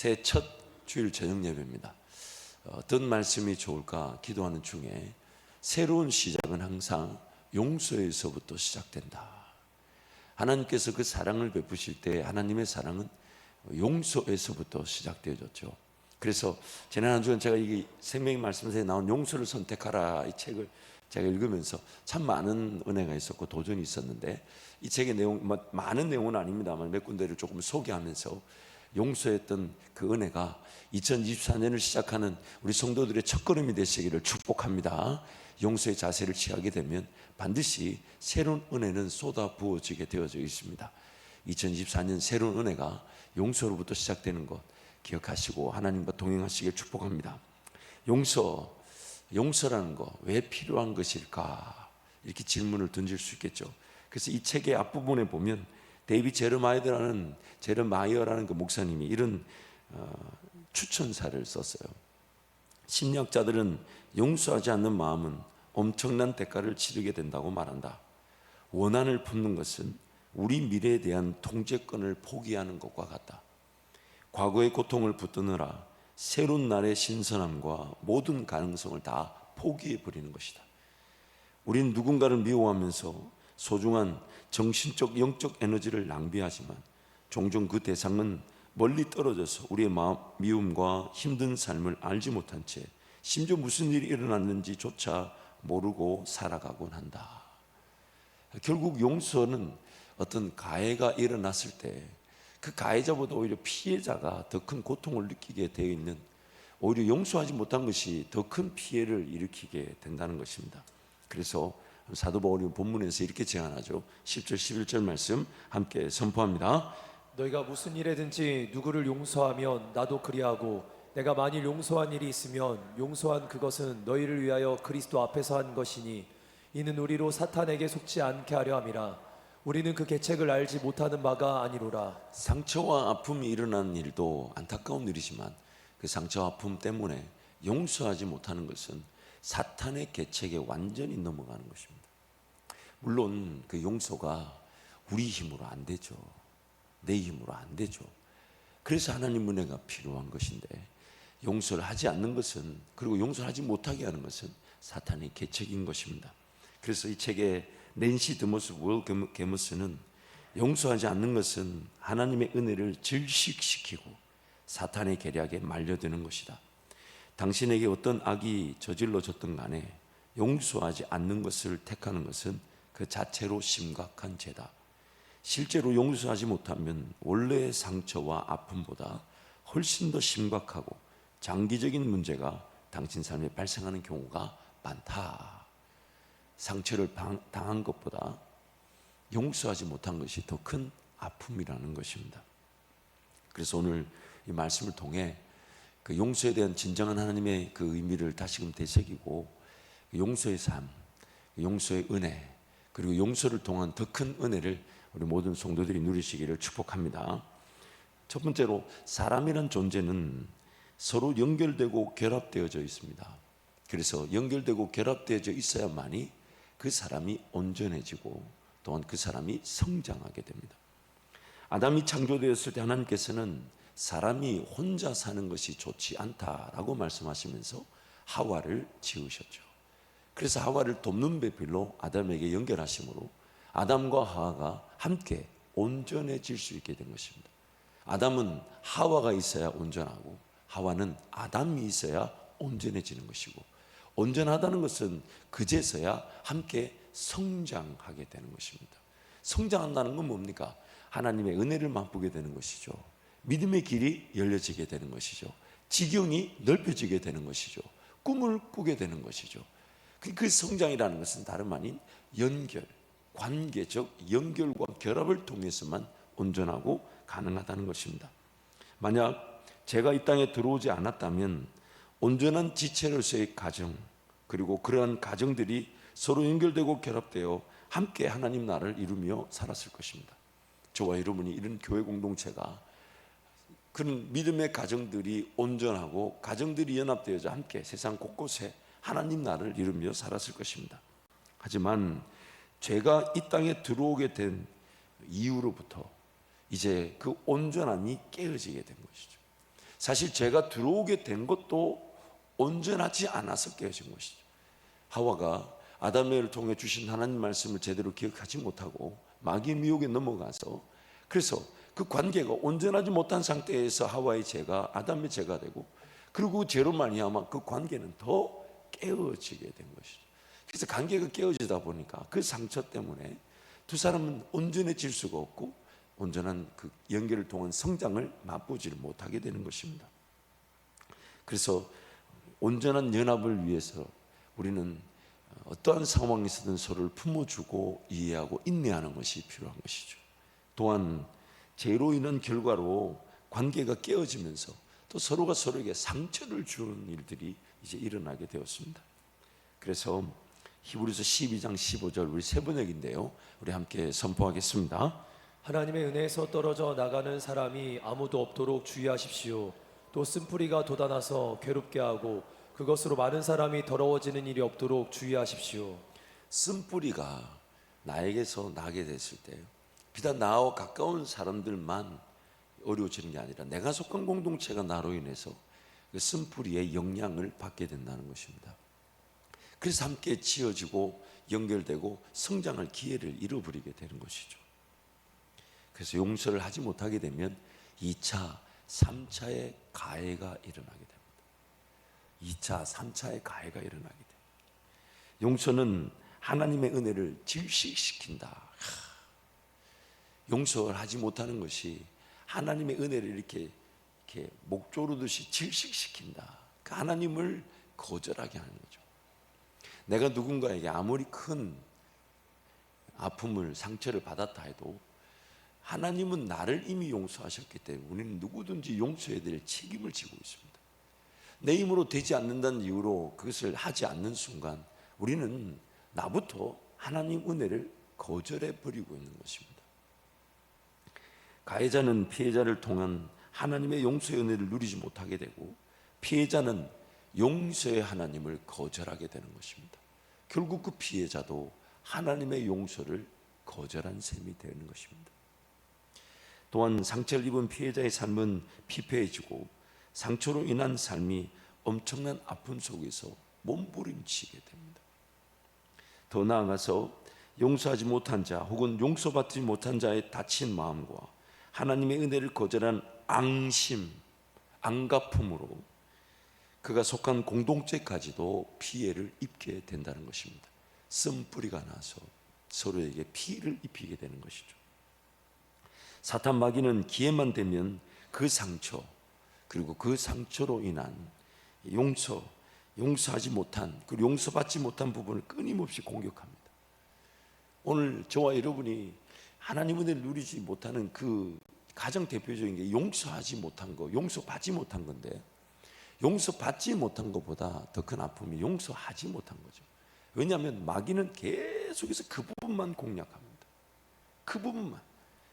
새 첫 주일 저녁 예배입니다. 어떤 말씀이 좋을까 기도하는 중에 새로운 시작은 항상 용서에서부터 시작된다. 하나님께서 그 사랑을 베푸실 때 하나님의 사랑은 용서에서부터 시작되어졌죠. 그래서 지난 한 주간 제가 이 생명의 말씀에서 나온 용서를 선택하라 이 책을 제가 읽으면서 참 많은 은혜가 있었고 도전이 있었는데, 이 책의 내용 많은 내용은 아닙니다만 몇 군데를 조금 소개하면서 용서했던 그 은혜가 2024년을 시작하는 우리 성도들의 첫걸음이 되시기를 축복합니다. 용서의 자세를 취하게 되면 반드시 새로운 은혜는 쏟아 부어지게 되어져 있습니다. 2024년 새로운 은혜가 용서로부터 시작되는 것 기억하시고 하나님과 동행하시길 축복합니다. 용서라는 거 왜 필요한 것일까? 이렇게 질문을 던질 수 있겠죠. 그래서 이 책의 앞부분에 보면 데이빗 제르마이어라는 그 목사님이 이런 추천사를 썼어요. 심리학자들은 용서하지 않는 마음은 엄청난 대가를 치르게 된다고 말한다. 원한을 품는 것은 우리 미래에 대한 통제권을 포기하는 것과 같다. 과거의 고통을 붙드느라 새로운 날의 신선함과 모든 가능성을 다 포기해 버리는 것이다. 우리는 누군가를 미워하면서 소중한 정신적, 영적 에너지를 낭비하지만 종종 그 대상은 멀리 떨어져서 우리의 미움과 힘든 삶을 알지 못한 채 심지어 무슨 일이 일어났는지조차 모르고 살아가곤 한다. 결국 용서는 어떤 가해가 일어났을 때 그 가해자보다 오히려 피해자가 더 큰 고통을 느끼게 되어 있는, 오히려 용서하지 못한 것이 더 큰 피해를 일으키게 된다는 것입니다. 그래서 사도 바울이 본문에서 이렇게 제안하죠. 10절 11절 말씀 함께 선포합니다. 너희가 무슨 일에든지 누구를 용서하면 나도 그리하고, 내가 만일 용서한 일이 있으면 용서한 그것은 너희를 위하여 그리스도 앞에서 한 것이니 이는 우리로 사탄에게 속지 않게 하려 함이라. 우리는 그 계책을 알지 못하는 바가 아니로라. 상처와 아픔이 일어난 일도 안타까운 일이지만 그 상처와 아픔 때문에 용서하지 못하는 것은 사탄의 계책에 완전히 넘어가는 것입니다. 물론 그 용서가 우리 힘으로 안 되죠. 내 힘으로 안 되죠. 그래서 하나님 은혜가 필요한 것인데, 용서를 하지 않는 것은, 그리고 용서를 하지 못하게 하는 것은 사탄의 계책인 것입니다. 그래서 이 책의 낸시 드모스 월 게머스는 용서하지 않는 것은 하나님의 은혜를 질식시키고 사탄의 계략에 말려드는 것이다. 당신에게 어떤 악이 저질러졌든 간에 용서하지 않는 것을 택하는 것은 그 자체로 심각한 죄다. 실제로 용서하지 못하면 원래의 상처와 아픔보다 훨씬 더 심각하고 장기적인 문제가 당신 삶에 발생하는 경우가 많다. 상처를 당한 것보다 용서하지 못한 것이 더 큰 아픔이라는 것입니다. 그래서 오늘 이 말씀을 통해 그 용서에 대한 진정한 하나님의 그 의미를 다시금 되새기고, 용서의 삶, 용서의 은혜, 그리고 용서를 통한 더 큰 은혜를 우리 모든 성도들이 누리시기를 축복합니다. 첫 번째로, 사람이란 존재는 서로 연결되고 결합되어져 있습니다. 그래서 연결되고 결합되어져 있어야만이 그 사람이 온전해지고 또한 그 사람이 성장하게 됩니다. 아담이 창조되었을 때 하나님께서는 사람이 혼자 사는 것이 좋지 않다라고 말씀하시면서 하와를 지으셨죠. 그래서 하와를 돕는 배필로 아담에게 연결하심으로 아담과 하와가 함께 온전해질 수 있게 된 것입니다. 아담은 하와가 있어야 온전하고 하와는 아담이 있어야 온전해지는 것이고, 온전하다는 것은 그제서야 함께 성장하게 되는 것입니다. 성장한다는 건 뭡니까? 하나님의 은혜를 맛보게 되는 것이죠. 믿음의 길이 열려지게 되는 것이죠. 지경이 넓혀지게 되는 것이죠. 꿈을 꾸게 되는 것이죠. 그 성장이라는 것은 다름 아닌 연결, 관계적 연결과 결합을 통해서만 온전하고 가능하다는 것입니다. 만약 제가 이 땅에 들어오지 않았다면 온전한 지체로서의 가정, 그리고 그러한 가정들이 서로 연결되고 결합되어 함께 하나님 나라를 이루며 살았을 것입니다. 저와 여러분이 이런 교회 공동체가, 그런 믿음의 가정들이 온전하고 가정들이 연합되어서 함께 세상 곳곳에 하나님 나라를 이루며 살았을 것입니다. 하지만 죄가 이 땅에 들어오게 된 이후로부터 이제 그 온전함이 깨어지게 된 것이죠. 사실 죄가 들어오게 된 것도 온전하지 않아서 깨어진 것이죠. 하와가 아담을 통해 주신 하나님 말씀을 제대로 기억하지 못하고 마귀의 미혹에 넘어가서, 그래서 그 관계가 온전하지 못한 상태에서 하와의 죄가 아담의 죄가 되고, 그리고 죄로 말미암아 그 관계는 더 깨어지게 된 것이죠. 그래서 관계가 깨어지다 보니까 그 상처 때문에 두 사람은 온전해질 수가 없고 온전한 그 연결을 통한 성장을 맛보지를 못하게 되는 것입니다. 그래서 온전한 연합을 위해서 우리는 어떠한 상황에서든 서로를 품어주고 이해하고 인내하는 것이 필요한 것이죠. 또한 죄로 인한 결과로 관계가 깨어지면서 또 서로가 서로에게 상처를 주는 일들이 이제 일어나게 되었습니다. 그래서 히브리서 12장 15절 우리 세 번역인데요, 우리 함께 선포하겠습니다. 하나님의 은혜에서 떨어져 나가는 사람이 아무도 없도록 주의하십시오. 또 쓴뿌리가 돋아나서 괴롭게 하고 그것으로 많은 사람이 더러워지는 일이 없도록 주의하십시오. 쓴뿌리가 나에게서 나게 됐을 때 비단 나와 가까운 사람들만 어려워지는 게 아니라 내가 속한 공동체가 나로 인해서 그 쓴뿌리의 영향을 받게 된다는 것입니다. 그래서 함께 지어지고 연결되고 성장할 기회를 잃어버리게 되는 것이죠. 그래서 용서를 하지 못하게 되면 2차, 3차의 가해가 일어나게 됩니다. 2차, 3차의 가해가 일어나게 됩니다. 용서는 하나님의 은혜를 질식시킨다. 용서를 하지 못하는 것이 하나님의 은혜를 이렇게 목 조르듯이 질식시킨다. 그 하나님을 거절하게 하는 거죠. 내가 누군가에게 아무리 큰 아픔을, 상처를 받았다 해도 하나님은 나를 이미 용서하셨기 때문에 우리는 누구든지 용서해야 될 책임을 지고 있습니다. 내 힘으로 되지 않는다는 이유로 그것을 하지 않는 순간 우리는 나부터 하나님 은혜를 거절해 버리고 있는 것입니다. 가해자는 피해자를 통한 하나님의 용서의 은혜를 누리지 못하게 되고, 피해자는 용서의 하나님을 거절하게 되는 것입니다. 결국 그 피해자도 하나님의 용서를 거절한 셈이 되는 것입니다. 또한 상처를 입은 피해자의 삶은 피폐해지고 상처로 인한 삶이 엄청난 아픔 속에서 몸부림치게 됩니다. 더 나아가서 용서하지 못한 자 혹은 용서받지 못한 자의 다친 마음과 하나님의 은혜를 거절한 앙심, 앙가품으로 그가 속한 공동체까지도 피해를 입게 된다는 것입니다. 쓴뿌리가 나서 서로에게 피해를 입히게 되는 것이죠. 사탄 마귀는 기회만 되면 그 상처, 그리고 그 상처로 인한 용서하지 못한, 그리고 용서받지 못한 부분을 끊임없이 공격합니다. 오늘 저와 여러분이 하나님 은혜를 누리지 못하는 그 가장 대표적인 게 용서하지 못한 거, 용서받지 못한 건데, 용서받지 못한 것보다 더 큰 아픔이 용서하지 못한 거죠. 왜냐하면 마귀는 계속해서 그 부분만 공략합니다. 그 부분만.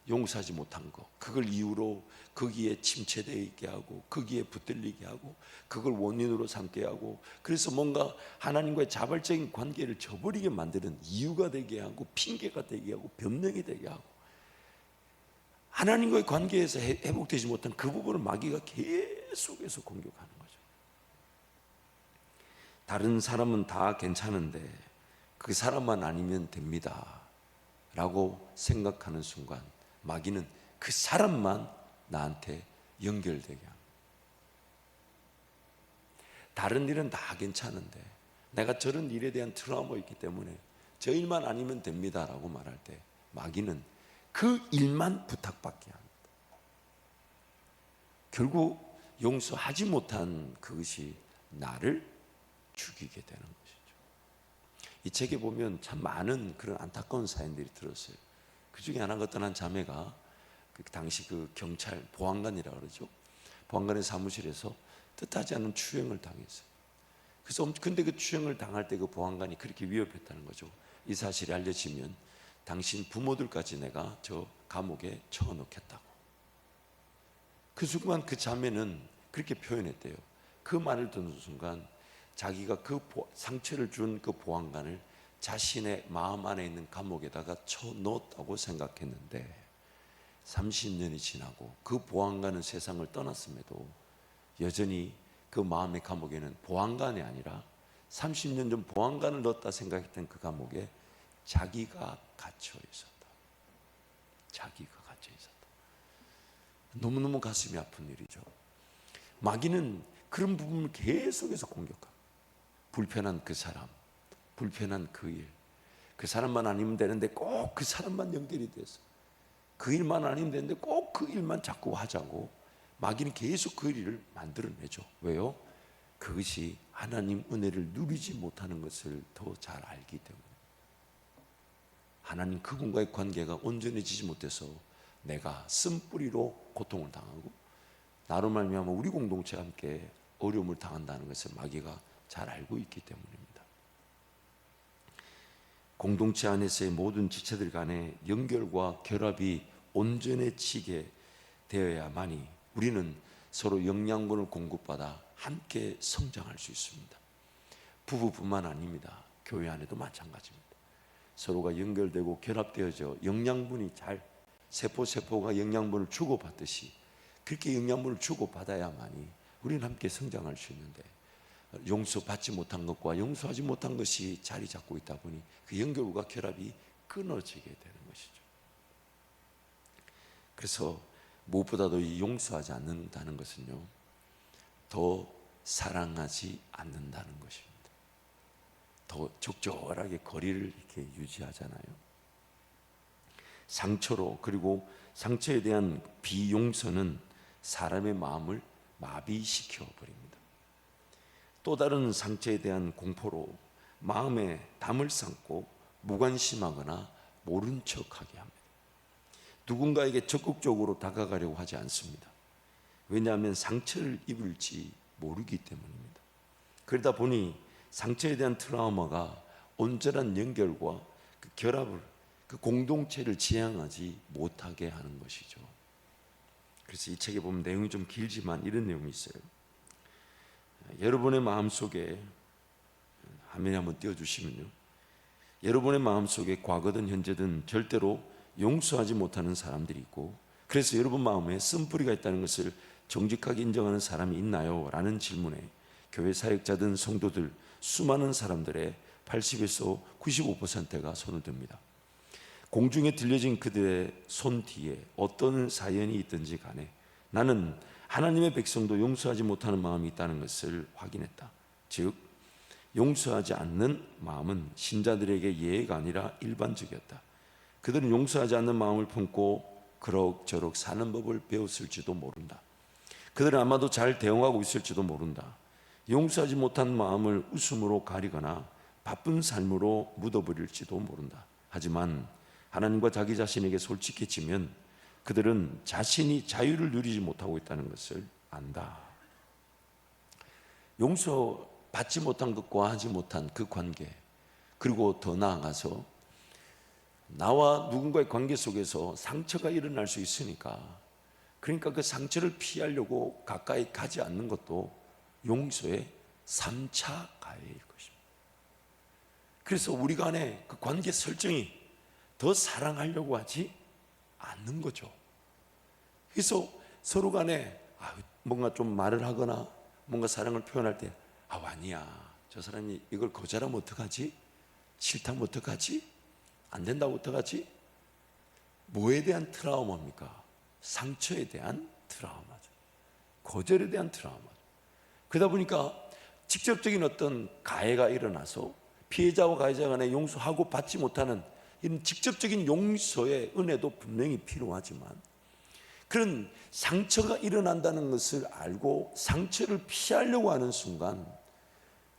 용서하지 못한 거, 그걸 이유로 거기에 침체되어 있게 하고 거기에 붙들리게 하고 그걸 원인으로 삼게 하고, 그래서 뭔가 하나님과의 자발적인 관계를 저버리게 만드는 이유가 되게 하고 핑계가 되게 하고 변명이 되게 하고, 하나님과의 관계에서 회복되지 못한 그 부분을 마귀가 계속해서 공격하는 거죠. 다른 사람은 다 괜찮은데 그 사람만 아니면 됩니다 라고 생각하는 순간 마귀는 그 사람만 나한테 연결되게 합니다. 다른 일은 다 괜찮은데 내가 저런 일에 대한 트라우마가 있기 때문에 저 일만 아니면 됩니다라고 말할 때 마귀는 그 일만 부탁받게 합니다. 결국 용서하지 못한 그것이 나를 죽이게 되는 것이죠. 이 책에 보면 참 많은 그런 안타까운 사연들이 들었어요. 그 중에 하나가 어떤 한 자매가 그 당시 그 경찰 보안관이라고 그러죠. 보안관의 사무실에서 뜻하지 않은 추행을 당했어요. 그래서 근데 그 추행을 당할 때 그 보안관이 그렇게 위협했다는 거죠. 이 사실이 알려지면 당신 부모들까지 내가 저 감옥에 쳐넣겠다고. 그 순간 그 자매는 그렇게 표현했대요. 그 말을 듣는 순간 자기가 그 상처를 준 그 보안관을 자신의 마음 안에 있는 감옥에다가 쳐넣었다고 생각했는데 30년이 지나고 그 보안관은 세상을 떠났음에도 여전히 그 마음의 감옥에는 보안관이 아니라 30년 전 보안관을 넣었다 생각했던 그 감옥에 자기가 갇혀 있었다. 자기가 갇혀 있었다. 너무너무 가슴이 아픈 일이죠. 마귀는 그런 부분을 계속해서 공격하고, 불편한 그 사람, 불편한 그 일, 그 사람만 아니면 되는데 꼭 그 사람만 연결이 돼서, 그 일만 아니면 되는데 꼭 그 일만 자꾸 하자고 마귀는 계속 그 일을 만들어내죠. 왜요? 그것이 하나님 은혜를 누리지 못하는 것을 더 잘 알기 때문에. 하나님 그분과의 관계가 온전해지지 못해서 내가 쓴뿌리로 고통을 당하고 나로 말미암아 우리 공동체와 함께 어려움을 당한다는 것을 마귀가 잘 알고 있기 때문입니다. 공동체 안에서의 모든 지체들 간의 연결과 결합이 온전해지게 되어야만이 우리는 서로 영양분을 공급받아 함께 성장할 수 있습니다. 부부뿐만 아닙니다. 교회 안에도 마찬가지입니다. 서로가 연결되고 결합되어져 영양분이 잘, 세포가 영양분을 주고받듯이 그렇게 영양분을 주고받아야만이 우리는 함께 성장할 수 있는데, 용서받지 못한 것과 용서하지 못한 것이 자리 잡고 있다 보니 그 연결과 결합이 끊어지게 되는 것이죠. 그래서 무엇보다도 이 용서하지 않는다는 것은요, 더 사랑하지 않는다는 것입니다. 더 적절하게 거리를 이렇게 유지하잖아요. 상처로, 그리고 상처에 대한 비용서는 사람의 마음을 마비시켜 버립니다. 또 다른 상처에 대한 공포로 마음에 담을 쌓고 무관심하거나 모른 척하게 합니다. 누군가에게 적극적으로 다가가려고 하지 않습니다. 왜냐하면 상처를 입을지 모르기 때문입니다. 그러다 보니 상처에 대한 트라우마가 온전한 연결과 그 결합을, 그 공동체를 지향하지 못하게 하는 것이죠. 그래서 이 책에 보면 내용이 좀 길지만 이런 내용이 있어요. 여러분의 마음속에, 화면에 한번 띄워주시면요, 여러분의 마음속에 과거든 현재든 절대로 용서하지 못하는 사람들이 있고, 그래서 여러분 마음에 쓴뿌리가 있다는 것을 정직하게 인정하는 사람이 있나요? 라는 질문에 교회 사역자든 성도들 수많은 사람들의 80에서 95%가 손을 듭니다. 공중에 들려진 그들의 손 뒤에 어떤 사연이 있든지 간에 나는 하나님의 백성도 용서하지 못하는 마음이 있다는 것을 확인했다. 즉 용서하지 않는 마음은 신자들에게 예의가 아니라 일반적이었다. 그들은 용서하지 않는 마음을 품고 그럭저럭 사는 법을 배웠을지도 모른다. 그들은 아마도 잘 대응하고 있을지도 모른다. 용서하지 못한 마음을 웃음으로 가리거나 바쁜 삶으로 묻어버릴지도 모른다. 하지만 하나님과 자기 자신에게 솔직해지면 그들은 자신이 자유를 누리지 못하고 있다는 것을 안다. 용서받지 못한 것과 하지 못한 그 관계, 그리고 더 나아가서 나와 누군가의 관계 속에서 상처가 일어날 수 있으니까, 그러니까 그 상처를 피하려고 가까이 가지 않는 것도 용서의 3차 가해일 것입니다. 그래서 우리 간의 그 관계 설정이 더 사랑하려고 하지 않는 거죠. 그래서 서로 간에 뭔가 좀 말을 하거나 뭔가 사랑을 표현할 때 아니야, 저 사람이 이걸 거절하면 어떡하지? 싫다면 어떡하지? 안 된다고 어떡하지? 뭐에 대한 트라우마입니까? 상처에 대한 트라우마죠. 거절에 대한 트라우마죠. 그러다 보니까 직접적인 어떤 가해가 일어나서 피해자와 가해자 간에 용서하고 받지 못하는 이런 직접적인 용서의 은혜도 분명히 필요하지만, 그런 상처가 일어난다는 것을 알고 상처를 피하려고 하는 순간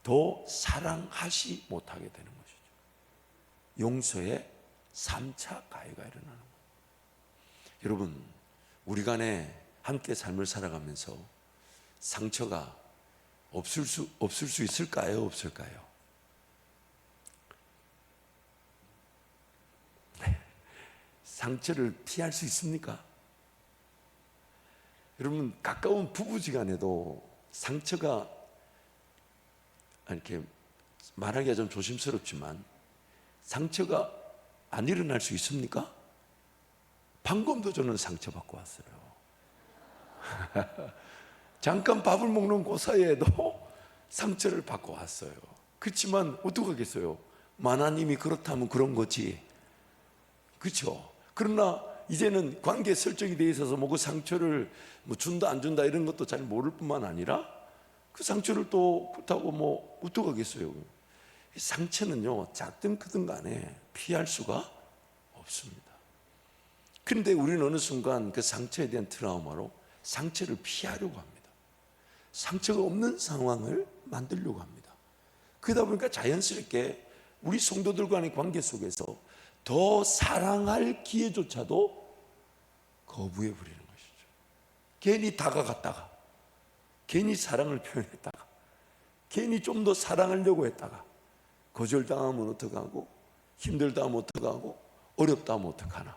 더 사랑하지 못하게 되는 것이죠. 용서의 3차 가해가 일어나는 거예요. 여러분, 우리 간에 함께 삶을 살아가면서 상처가 없을 수 있을까요? 없을까요? 상처를 피할 수 있습니까? 여러분, 가까운 부부지간에도 상처가, 이렇게 말하기가 좀 조심스럽지만 상처가 안 일어날 수 있습니까? 방금도 저는 상처받고 왔어요. 잠깐 밥을 먹는 그 사이에도 상처를 받고 왔어요. 그렇지만 어떡하겠어요? 하나님이 그렇다면 그런 거지. 그렇죠? 그러나 이제는 관계 설정이 돼 있어서 뭐 그 상처를 뭐 준다 안 준다 이런 것도 잘 모를 뿐만 아니라 그 상처를 또 그렇다고 뭐 어떡하겠어요? 상처는요, 작든 크든 간에 피할 수가 없습니다. 그런데 우리는 어느 순간 그 상처에 대한 트라우마로 상처를 피하려고 합니다. 상처가 없는 상황을 만들려고 합니다. 그러다 보니까 자연스럽게 우리 성도들과의 관계 속에서 더 사랑할 기회조차도 거부해 버리는 것이죠. 괜히 다가갔다가, 괜히 사랑을 표현했다가, 괜히 좀 더 사랑하려고 했다가 거절당하면 어떡하고, 힘들다 하면 어떡하고, 어렵다 하면 어떡하나,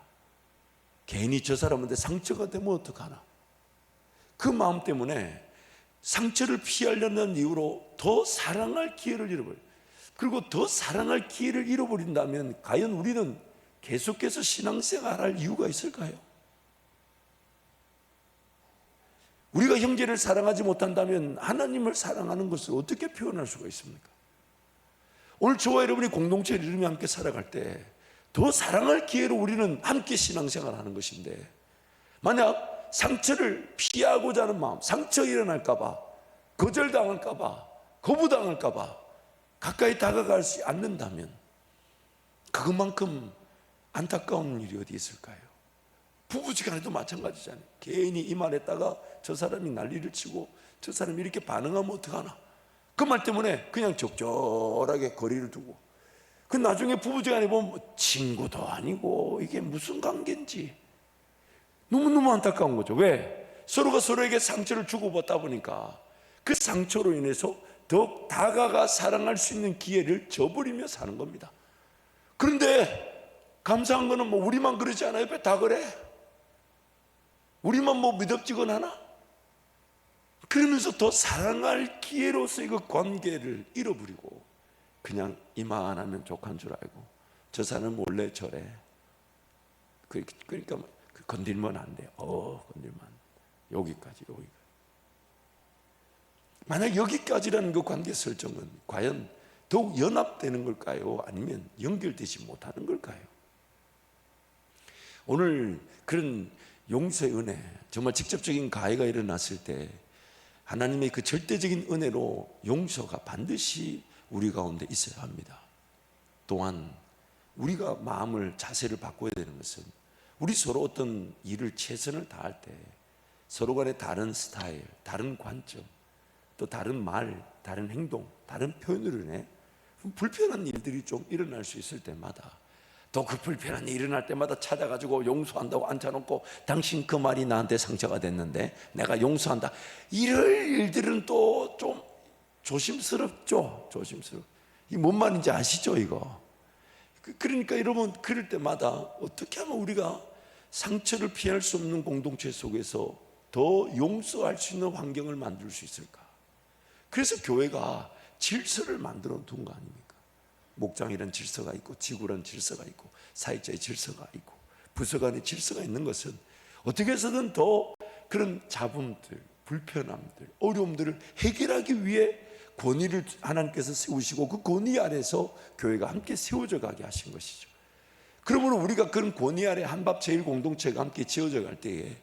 괜히 저 사람한테 상처가 되면 어떡하나, 그 마음 때문에 상처를 피하려는 이유로 더 사랑할 기회를 잃어버려요. 그리고 더 사랑할 기회를 잃어버린다면 과연 우리는 계속해서 신앙생활할 이유가 있을까요? 우리가 형제를 사랑하지 못한다면 하나님을 사랑하는 것을 어떻게 표현할 수가 있습니까? 오늘 저와 여러분이 공동체를 이루며 함께 살아갈 때 더 사랑할 기회로 우리는 함께 신앙생활하는 것인데, 만약 상처를 피하고자 하는 마음, 상처 일어날까봐, 거절당할까봐, 거부당할까봐 가까이 다가가지 않는다면 그것만큼 안타까운 일이 어디 있을까요? 부부지간에도 마찬가지잖아요. 괜히 이 말했다가 저 사람이 난리를 치고 저 사람이 이렇게 반응하면 어떡하나, 그 말 때문에 그냥 적절하게 거리를 두고, 그 나중에 부부지간에 보면 친구도 아니고 이게 무슨 관계인지 너무너무 안타까운 거죠. 왜? 서로가 서로에게 상처를 주고받다 보니까 그 상처로 인해서 더욱 다가가 사랑할 수 있는 기회를 저버리며 사는 겁니다. 그런데 감사한 거는 뭐 우리만 그러지 않아요? 왜 다 그래? 우리만 뭐 미덥지근하나? 그러면서 더 사랑할 기회로서 그 관계를 잃어버리고 그냥 이만하면 족한 줄 알고 저 사람은 원래 저래. 그러니까 건들면 안 돼. 건들면 안 돼. 여기까지. 만약 여기까지라는 그 관계 설정은 과연 더욱 연합되는 걸까요? 아니면 연결되지 못하는 걸까요? 오늘 그런 용서의 은혜, 정말 직접적인 가해가 일어났을 때 하나님의 그 절대적인 은혜로 용서가 반드시 우리 가운데 있어야 합니다. 또한 우리가 마음을, 자세를 바꿔야 되는 것은 우리 서로 어떤 일을 최선을 다할 때 서로 간에 다른 스타일, 다른 관점, 또 다른 말, 다른 행동, 다른 표현으로 인해 불편한 일들이 좀 일어날 수 있을 때마다, 또 그 불편한 일이 일어날 때마다 찾아가지고 용서한다고 앉혀놓고 당신 그 말이 나한테 상처가 됐는데 내가 용서한다, 이럴 일들은 또 좀 조심스럽죠. 이 뭔 말인지 아시죠 이거? 그러니까 여러분, 그럴 때마다 어떻게 하면 우리가 상처를 피할 수 없는 공동체 속에서 더 용서할 수 있는 환경을 만들 수 있을까? 그래서 교회가 질서를 만들어 둔 거 아닙니까? 목장이란 질서가 있고, 지구란 질서가 있고, 사역자의 질서가 있고, 부서 간의 질서가 있는 것은 어떻게 해서든 더 그런 잡음들, 불편함들, 어려움들을 해결하기 위해 권위를 하나님께서 세우시고 그 권위 아래서 교회가 함께 세워져 가게 하신 것이죠. 그러므로 우리가 그런 권위 아래 한밥 제일 공동체가 함께 지어져 갈 때에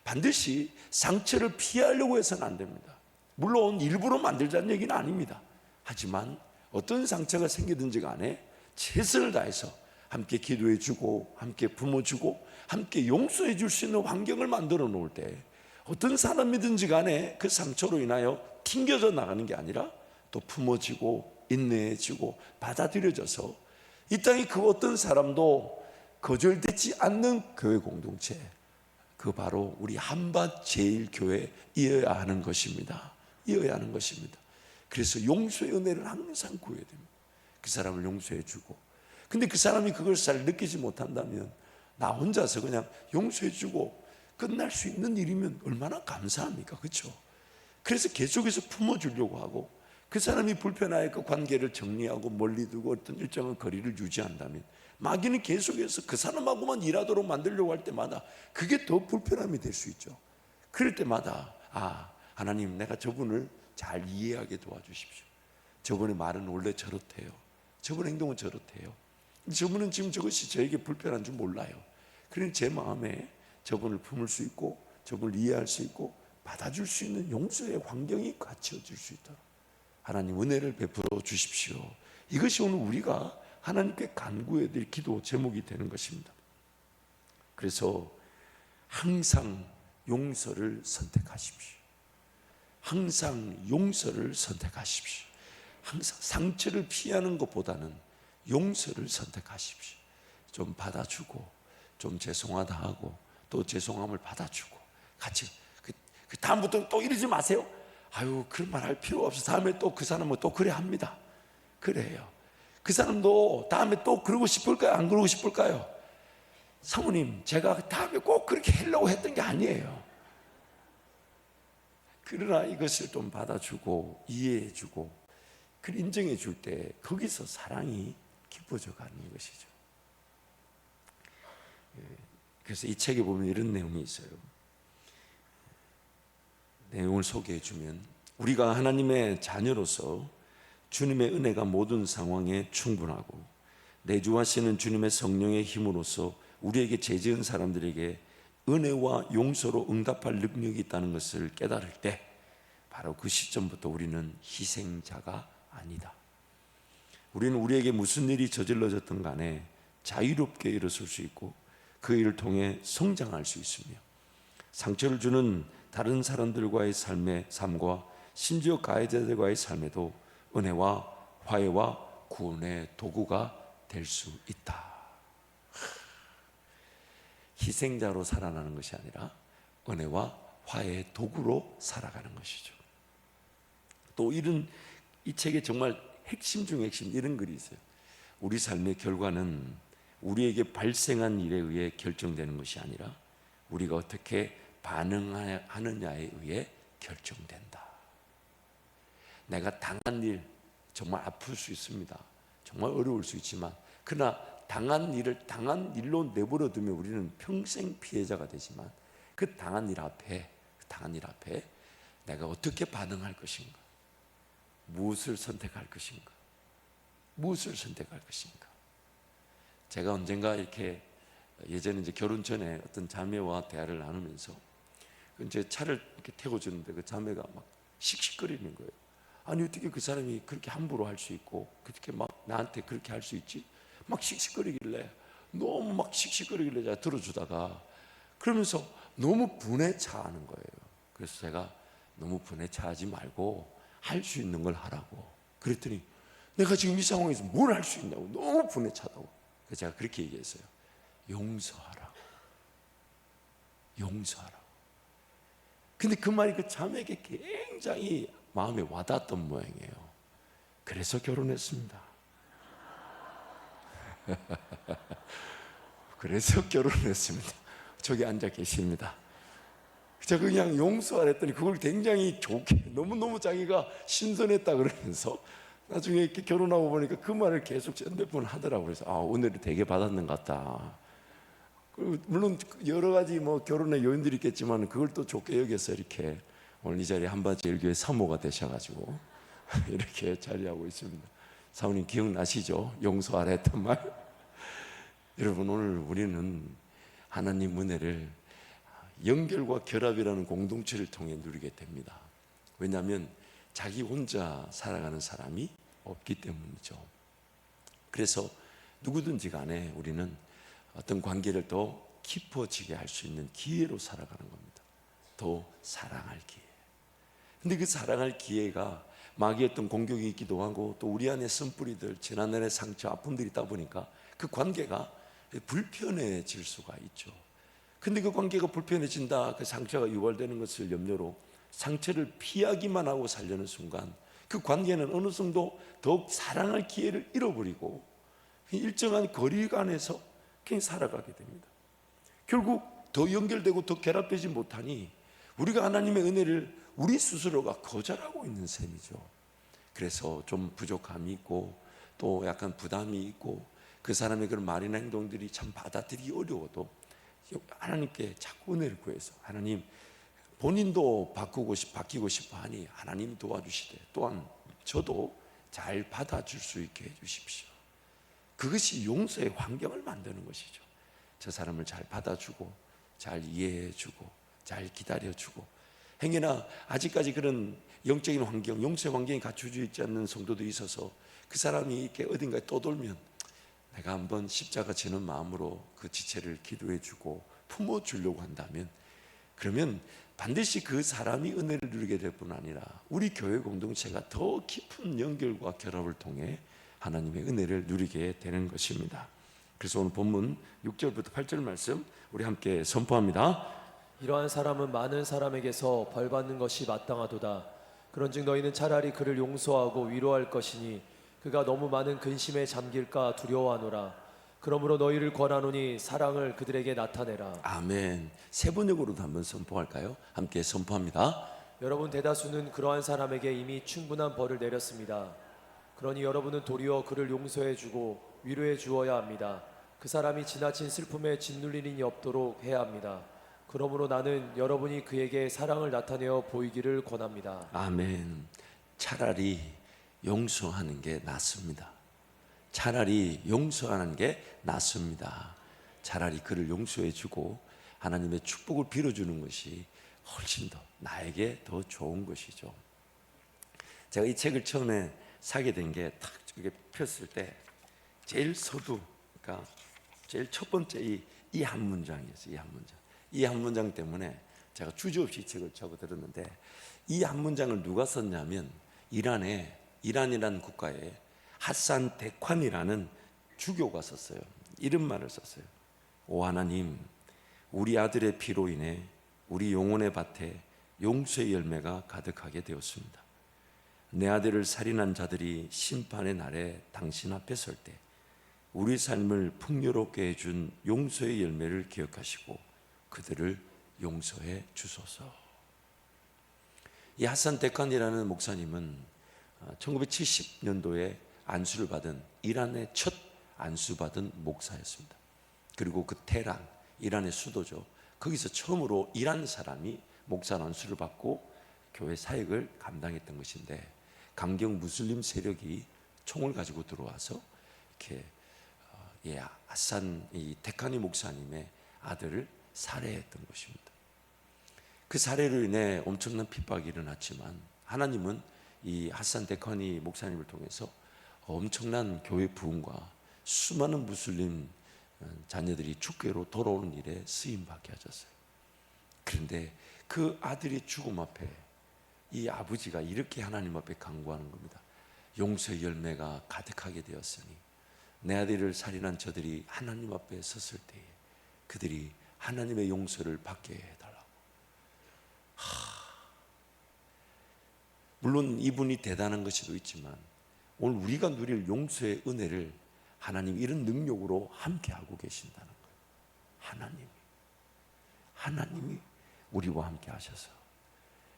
반드시 상처를 피하려고 해서는 안 됩니다. 물론 일부러 만들자는 얘기는 아닙니다. 하지만 어떤 상처가 생기든지 간에 최선을 다해서 함께 기도해 주고, 함께 품어주고, 함께 용서해 줄 수 있는 환경을 만들어 놓을 때 어떤 사람이든지 간에 그 상처로 인하여 튕겨져 나가는 게 아니라 또 품어지고 인내해지고 받아들여져서 이 땅에 그 어떤 사람도 거절되지 않는 교회 공동체, 그 바로 우리 한밭 제일교회이어야 하는 것입니다. 그래서 용서의 은혜를 항상 구해야 됩니다. 그 사람을 용서해 주고, 근데 그 사람이 그걸 잘 느끼지 못한다면 나 혼자서 그냥 용서해 주고 끝날 수 있는 일이면 얼마나 감사합니까? 그렇죠? 그래서 계속해서 품어주려고 하고, 그 사람이 불편하여 그 관계를 정리하고 멀리 두고 어떤 일정한 거리를 유지한다면 마귀는 계속해서 그 사람하고만 일하도록 만들려고 할 때마다 그게 더 불편함이 될 수 있죠. 그럴 때마다 하나님, 내가 저분을 잘 이해하게 도와주십시오. 저분의 말은 원래 저렇대요. 저분 행동은 저렇대요. 저분은 지금 저것이 저에게 불편한 줄 몰라요. 그러니 제 마음에 저분을 품을 수 있고 저분을 이해할 수 있고 받아줄 수 있는 용서의 환경이 갖춰질 수 있도록 하나님 은혜를 베풀어 주십시오. 이것이 오늘 우리가 하나님께 간구해야 될 기도 제목이 되는 것입니다. 그래서 항상 용서를 선택하십시오. 항상 용서를 선택하십시오. 항상 상처를 피하는 것보다는 용서를 선택하십시오. 좀 받아주고 좀 죄송하다 하고 또 죄송함을 받아주고 같이 그 다음부터는 또 이러지 마세요. 아유, 그런 말 할 필요 없어. 다음에 또 그 사람은 또 그래 합니다. 그래요. 그 사람도 다음에 또 그러고 싶을까요? 안 그러고 싶을까요? 사모님, 제가 다음에 꼭 그렇게 하려고 했던 게 아니에요. 그러나 이것을 좀 받아주고 이해해주고 그걸 인정해줄 때 거기서 사랑이 깊어져 가는 것이죠. 그래서 이 책에 보면 이런 내용이 있어요. 내용을 소개해주면, 우리가 하나님의 자녀로서 주님의 은혜가 모든 상황에 충분하고 내주하시는 주님의 성령의 힘으로써 우리에게 죄 지은 사람들에게 은혜와 용서로 응답할 능력이 있다는 것을 깨달을 때 바로 그 시점부터 우리는 희생자가 아니다. 우리는 우리에게 무슨 일이 저질러졌든 간에 자유롭게 일어설 수 있고 그 일을 통해 성장할 수 있으며 상처를 주는 다른 사람들과의 삶과 심지어 가해자들과의 삶에도 은혜와 화해와 구원의 도구가 될 수 있다. 희생자로 살아나는 것이 아니라 은혜와 화해의 도구로 살아가는 것이죠. 또 이 책에 정말 핵심 중 핵심 이런 글이 있어요. 우리 삶의 결과는 우리에게 발생한 일에 의해 결정되는 것이 아니라 우리가 어떻게 반응하느냐에 의해 결정된다. 내가 당한 일 정말 아플 수 있습니다. 정말 어려울 수 있지만 그러나 당한 일로 내버려 두면 우리는 평생 피해자가 되지만 그 당한 일 앞에 내가 어떻게 반응할 것인가? 무엇을 선택할 것인가? 제가 언젠가 이렇게 예전에 이제 결혼 전에 어떤 자매와 대화를 나누면서 이제 차를 이렇게 태워주는데 그 자매가 막 씩씩거리는 거예요. 아니 어떻게 그 사람이 그렇게 함부로 할 수 있고 그렇게 막 나한테 그렇게 할 수 있지? 막 씩씩거리길래 너무 막 씩씩거리길래 제가 들어주다가 그러면서 너무 분에 차하는 거예요. 그래서 제가 너무 분에 차하지 말고 할 수 있는 걸 하라고 그랬더니 내가 지금 이 상황에서 뭘 할 수 있냐고 너무 분에 차다고. 그래서 제가 그렇게 얘기했어요. 용서하라고. 근데 그 말이 그 자매에게 굉장히 마음에 와닿았던 모양이에요. 그래서 결혼했습니다. 저기 앉아 계십니다. 제가 그냥 용서하라 했더니 그걸 굉장히 좋게 너무너무 자기가 신선했다 그러면서 나중에 이렇게 결혼하고 보니까 그 말을 계속 몇 번 하더라고요. 그래서 오늘은 되게 받았는 것 같다. 물론 여러 가지 뭐 결혼의 요인들이 있겠지만 그걸 또 좋게 여겨서 이렇게 오늘 이 자리에 한밭제일교회 사모가 되셔가지고 이렇게 자리하고 있습니다. 사모님 기억나시죠? 용서하라 했던 말. 여러분, 오늘 우리는 하나님 은혜를 연결과 결합이라는 공동체를 통해 누리게 됩니다. 왜냐하면 자기 혼자 살아가는 사람이 없기 때문이죠. 그래서 누구든지 간에 우리는 어떤 관계를 더 깊어지게 할 수 있는 기회로 살아가는 겁니다. 더 사랑할 기회. 근데 그 사랑할 기회가 마귀의 어떤 공격이 있기도 하고 또 우리 안에 쓴뿌리들, 지난날의 상처, 아픔들이 있다 보니까 그 관계가 불편해질 수가 있죠. 근데 그 관계가 불편해진다, 그 상처가 유발되는 것을 염려로 상처를 피하기만 하고 살려는 순간 그 관계는 어느 정도 더욱 사랑할 기회를 잃어버리고 일정한 거리간에서 그냥 살아가게 됩니다. 결국 더 연결되고 더 결합되지 못하니 우리가 하나님의 은혜를 우리 스스로가 거절하고 있는 셈이죠. 그래서 좀 부족함이 있고 또 약간 부담이 있고 그 사람의 그런 말이나 행동들이 참 받아들이기 어려워도 하나님께 자꾸 은혜를 구해서 하나님 본인도 바뀌고 싶어 하니 하나님 도와주시되 또한 저도 잘 받아줄 수 있게 해주십시오. 그것이 용서의 환경을 만드는 것이죠. 저 사람을 잘 받아주고 잘 이해해주고 잘 기다려주고, 행여나 아직까지 그런 영적인 환경, 용서의 환경이 갖춰져 있지 않는 성도도 있어서 그 사람이 이렇게 어딘가에 떠돌면 내가 한번 십자가 지는 마음으로 그 지체를 기도해주고 품어주려고 한다면, 그러면 반드시 그 사람이 은혜를 누리게 될 뿐 아니라 우리 교회 공동체가 더 깊은 연결과 결합을 통해 하나님의 은혜를 누리게 되는 것입니다. 그래서 오늘 본문 6절부터 8절 말씀 우리 함께 선포합니다. 이러한 사람은 많은 사람에게서 벌받는 것이 마땅하도다. 그런즉 너희는 차라리 그를 용서하고 위로할 것이니 그가 너무 많은 근심에 잠길까 두려워하노라. 그러므로 너희를 권하노니 사랑을 그들에게 나타내라. 아멘. 세 번역으로도 한번 선포할까요? 함께 선포합니다. 여러분 대다수는 그러한 사람에게 이미 충분한 벌을 내렸습니다. 그러니 여러분은 도리어 그를 용서해 주고 위로해 주어야 합니다. 그 사람이 지나친 슬픔에 짓눌린 일이 없도록 해야 합니다. 그러므로 나는 여러분이 그에게 사랑을 나타내어 보이기를 권합니다. 아멘. 차라리 용서하는 게 낫습니다. 차라리 용서하는 게 낫습니다. 차라리 그를 용서해 주고 하나님의 축복을 빌어주는 것이 훨씬 더 나에게 더 좋은 것이죠. 제가 이 책을 처음에 사게 된 게 딱 이렇게 폈을 때 제일 그러니까 제일 첫 번째 이 한 문장이었어요. 이 한 문장 때문에 제가 주저없이 이 책을 적어들었는데, 이 한 문장을 누가 썼냐면 이란이라는 국가에 하산 데콴이라는 주교가 썼어요. 이런 말을 썼어요. 오 하나님, 우리 아들의 피로 인해 우리 영혼의 밭에 용서의 열매가 가득하게 되었습니다. 내 아들을 살인한 자들이 심판의 날에 당신 앞에 설 때 우리 삶을 풍요롭게 해준 용서의 열매를 기억하시고 그들을 용서해 주소서. 이 하산 데콴이라는 목사님은 1970년도에 안수를 받은 이란의 첫 안수받은 목사였습니다. 그리고 그 테란, 이란의 수도죠. 거기서 처음으로 이란 사람이 목사 안수를 받고 교회 사역을 감당했던 것인데, 강경 무슬림 세력이 총을 가지고 들어와서 이렇게 하산 데콴이 목사님의 아들을 살해했던 것입니다. 그 살해로 인해 엄청난 핍박이 일어났지만 하나님은 이 하산 데콴이 목사님을 통해서 엄청난 교회 부흥과 수많은 무슬림 자녀들이 주교로 돌아오는 일에 쓰임받게 하셨어요. 그런데 그 아들의 죽음 앞에 이 아버지가 이렇게 하나님 앞에 간구하는 겁니다. 용서의 열매가 가득하게 되었으니 내 아들을 살인한 저들이 하나님 앞에 섰을 때에 그들이 하나님의 용서를 받게 해달라고. 물론 이분이 대단한 것이도 있지만 오늘 우리가 누릴 용서의 은혜를 하나님 이런 능력으로 함께하고 계신다는 거예요. 하나님이 우리와 함께 하셔서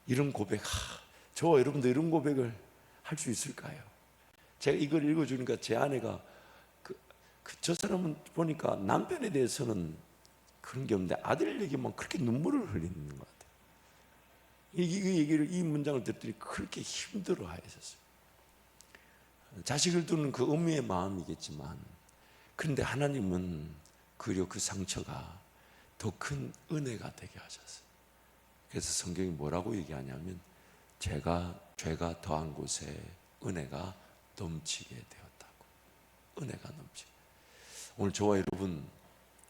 이런 고백, 저와 여러분도 이런 고백을 할 수 있을까요? 제가 이걸 읽어주니까 제 아내가 저 사람은 보니까 남편에 대해서는 그런 게 없는데 아들 얘기만 그렇게 눈물을 흘리는 것 같아요. 이 문장을 듣더니 그렇게 힘들어 하셨어요. 자식을 두는 그 어미의 마음이겠지만, 그런데 하나님은 그리고 그 상처가 더 큰 은혜가 되게 하셨어요. 그래서 성경이 뭐라고 얘기하냐면 죄가 더한 곳에 은혜가 넘치게 되었다고. 은혜가 넘치게. 오늘 저와 여러분,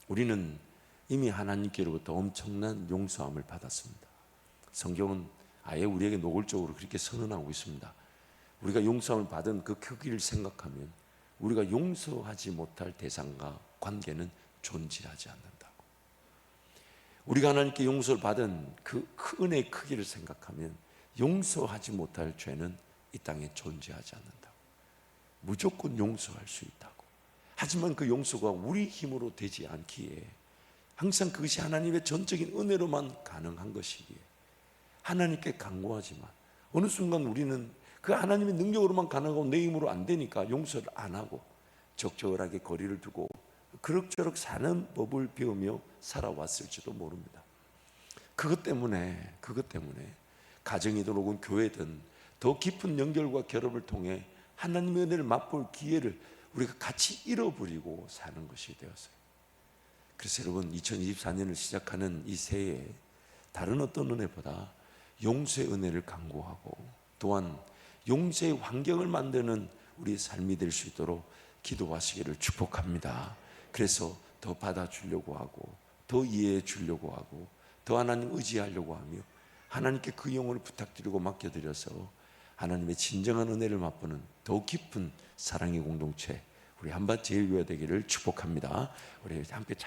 우리는 이미 하나님께로부터 엄청난 용서함을 받았습니다. 성경은 아예 우리에게 노골적으로 그렇게 선언하고 있습니다. 우리가 용서함을 받은 그 크기를 생각하면 우리가 용서하지 못할 대상과 관계는 존재하지 않는다고. 우리가 하나님께 용서를 받은 그 은혜의 크기를 생각하면 용서하지 못할 죄는 이 땅에 존재하지 않는다고. 무조건 용서할 수 있다고. 하지만 그 용서가 우리 힘으로 되지 않기에, 항상 그것이 하나님의 전적인 은혜로만 가능한 것이기에 하나님께 간구하지만 어느 순간 우리는 그 하나님의 능력으로만 가능하고 내 힘으로 안 되니까 용서를 안 하고 적절하게 거리를 두고 그럭저럭 사는 법을 배우며 살아왔을지도 모릅니다. 그것 때문에 가정이든 혹은 교회든 더 깊은 연결과 결합을 통해 하나님의 은혜를 맛볼 기회를 우리가 같이 잃어버리고 사는 것이 되었어요. 그래서 여러분, 2024년을 시작하는 이 새해에 다른 어떤 은혜보다 용서의 은혜를 강구하고 또한 용서의 환경을 만드는 우리의 삶이 될 수 있도록 기도하시기를 축복합니다. 그래서 더 받아주려고 하고 더 이해해 주려고 하고 더 하나님 의지하려고 하며 하나님께 그 영혼을 부탁드리고 맡겨드려서 하나님의 진정한 은혜를 맛보는 더 깊은 사랑의 공동체 우리 한밭제일교회 되기를 축복합니다. 우리 함께 찬